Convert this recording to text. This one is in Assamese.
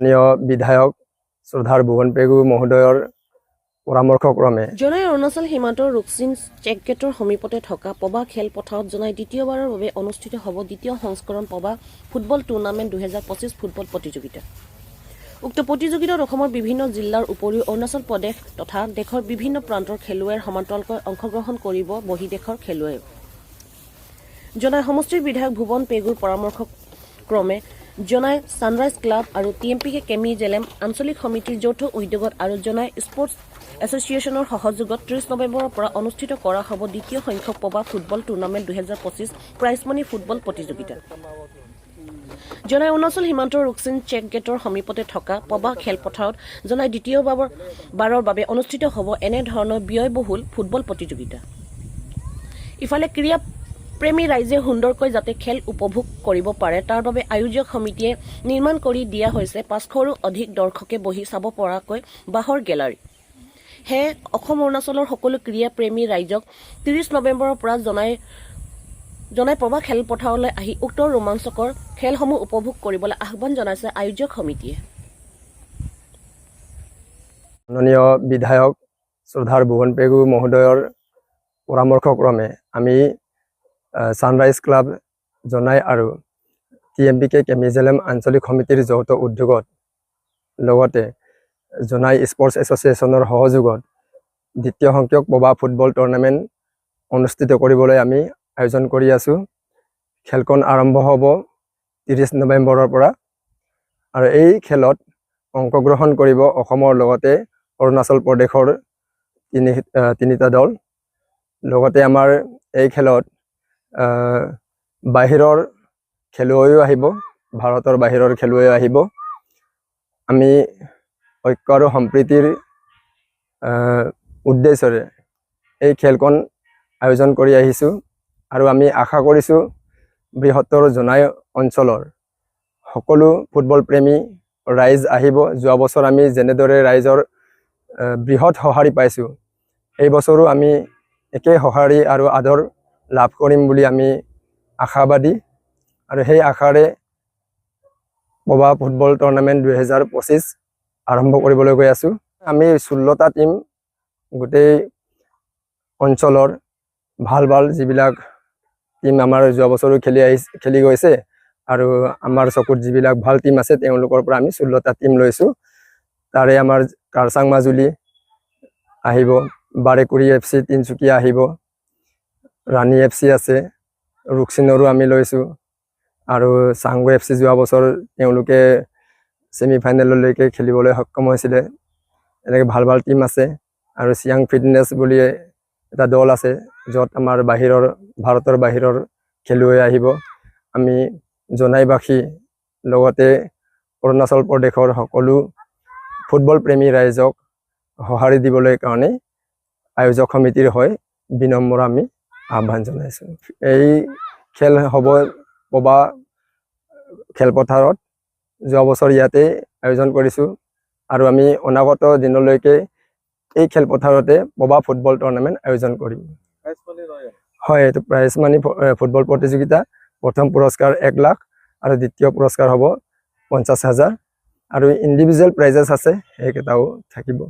স্থানীয় বিধায়ক শ্ৰদ্ধাৰ ভুৱন পেগু মহোদয়ৰ পৰামৰ্শক্ৰমে জনাই অৰুণাচল সীমান্তৰ ৰুকছিন চেকগেটৰ সমীপতে থকা পবা খেলপথাৰত জনাই দ্বিতীয়বাৰৰ বাবে অনুষ্ঠিত হ'ব দ্বিতীয় সংস্কৰণ পবা ফুটবল টুৰ্ণামেণ্ট 2025 ফুটবল প্ৰতিযোগিতা। উক্ত প্ৰতিযোগিতাত অসমৰ বিভিন্ন জিলাৰ উপৰিও অৰুণাচল প্ৰদেশ তথা দেশৰ বিভিন্ন প্ৰান্তৰ খেলুৱৈৰ সমান্তৰালকৈ অংশগ্ৰহণ কৰিব বহিদেশৰ খেলুৱৈ। জনাই সমষ্টিৰ বিধায়ক ভুৱন পেগুৰ পৰামৰ্শক্ৰমে জনাই ছানৰাইজ ক্লাব আৰু TMPK কেমি জেলেম আঞ্চলিক সমিতিৰ যৌথ উদ্যোগত আৰু জনাই স্পৰ্টছ এছ'চিয়েশ্যনৰ সহযোগত 30 নৱেম্বৰৰ পৰা অনুষ্ঠিত কৰা হ'ব দ্বিতীয় সংখ্যক Poba football tournament 2025 prize money football প্ৰতিযোগিতা। জনাই অৰুণাচল সীমান্তৰ ৰুকছিন চেক গেটৰ সমীপতে থকা পবা খেলপথাৰত জনাই দ্বিতীয়বাৰৰ বাবে অনুষ্ঠিত হ'ব এনেধৰণৰ ব্যয়বহুল ফুটবল প্ৰতিযোগিতা। ইফালে ক্ৰীড়া প্ৰেমী ৰাইজে সুন্দৰকৈ যাতে খেল উপভোগ কৰিব পাৰে তাৰ বাবে আয়োজক সমিতিয়ে নিৰ্মাণ কৰি দিয়া হৈছে 500ৰো অধিক দৰ্শকে বহি চাব পৰাকৈ বাঁহৰ গেলাৰী। হে অসম অৰুণাচলৰ সকলো ক্ৰীড়া প্ৰেমী ৰাইজক 30 নৱেম্বৰৰ পৰা জনাই পবা খেলপথাৰলৈ আহি উক্ত ৰোমাঞ্চকৰ খেলসমূহ উপভোগ কৰিবলৈ আহ্বান জনাইছে আয়োজক সমিতিয়ে। মাননীয় বিধায়ক শ্ৰদ্ধাৰ ভুৱন পেগু মহোদয়ৰ পৰামৰ্শক্ৰমে আমি ছানৰাইজ ক্লাব জনাই আৰু TMPK কেমি জেলেম আঞ্চলিক সমিতিৰ যৌথ উদ্যোগত লগতে জনাই স্পৰ্টছ এছ'চিয়েশ্যনৰ সহযোগত দ্বিতীয় সংখ্যক পবা ফুটবল টুৰ্ণামেণ্ট অনুষ্ঠিত কৰিবলৈ আমি আয়োজন কৰি আছোঁ। খেলখন আৰম্ভ হ'ব 30 নৱেম্বৰৰ পৰা আৰু এই খেলত অংশগ্ৰহণ কৰিব অসমৰ লগতে অৰুণাচল প্ৰদেশৰ তিনিটা দল। লগতে আমাৰ এই খেলত বাহিৰৰ খেলুৱৈও আহিব, ভাৰতৰ বাহিৰৰ খেলুৱৈ আহিব। আমি ঐক্য আৰু সম্প্ৰীতিৰ উদ্দেশ্যৰে এই খেলখন আয়োজন কৰি আহিছোঁ আৰু আমি আশা কৰিছোঁ বৃহত্তৰ জনাই অঞ্চলৰ সকলো ফুটবল প্ৰেমী ৰাইজ আহিব। যোৱা বছৰ আমি যেনেদৰে ৰাইজৰ বৃহৎ সঁহাৰি পাইছোঁ এই বছৰো আমি একে সঁহাৰি আৰু আদৰ লাভ কৰিম বুলি আমি আশাবাদী আৰু সেই আশাৰে পবা ফুটবল টুৰ্ণামেণ্ট 2025 আৰম্ভ কৰিবলৈ গৈ আছোঁ। আমি 16টা টিম গোটেই অঞ্চলৰ ভাল যিবিলাক টিম আমাৰ যোৱা বছৰো খেলি গৈছে আৰু আমাৰ চকুত যিবিলাক ভাল টিম আছে তেওঁলোকৰ পৰা আমি 16টা টিম লৈছোঁ। তাৰে আমাৰ কাৰচাং মাজুলী আহিব, বাৰেকুৰি FC তিনচুকীয়া আহিব, ৰাণী FC আছে, ৰুকছিনৰো আমি লৈছোঁ আৰু চাংগু FC যোৱা বছৰ তেওঁলোকে ছেমিফাইনেললৈকে খেলিবলৈ সক্ষম হৈছিলে। এনেকৈ ভাল টিম আছে আৰু চিয়াং ফিটনেছ বুলি এটা দল আছে য'ত আমাৰ ভাৰতৰ বাহিৰৰ খেলুৱৈ আহিব। আমি জনাইবাসী লগতে অৰুণাচল প্ৰদেশৰ সকলো ফুটবল প্ৰেমী ৰাইজক সঁহাৰি দিবলৈ কাৰণে আয়োজক সমিতিৰ হৈ বিনম্ৰ আমি আহ্বান জনাইছোঁ। এই খেল হ'ব পবা খেলপথাৰত, যোৱা বছৰ ইয়াতে আয়োজন কৰিছোঁ আৰু আমি অনাগত দিনলৈকে এই খেলপথাৰতে পবা ফুটবল টুৰ্ণামেণ্ট আয়োজন কৰিম। হয়, এইটো প্ৰাইজ মানি ফুটবল প্ৰতিযোগিতা। প্ৰথম পুৰস্কাৰ 1 লাখ আৰু দ্বিতীয় পুৰস্কাৰ হ'ব 50,000 আৰু ইণ্ডিভিজুৱেল প্ৰাইজেছ আছে সেইকেইটাও থাকিব।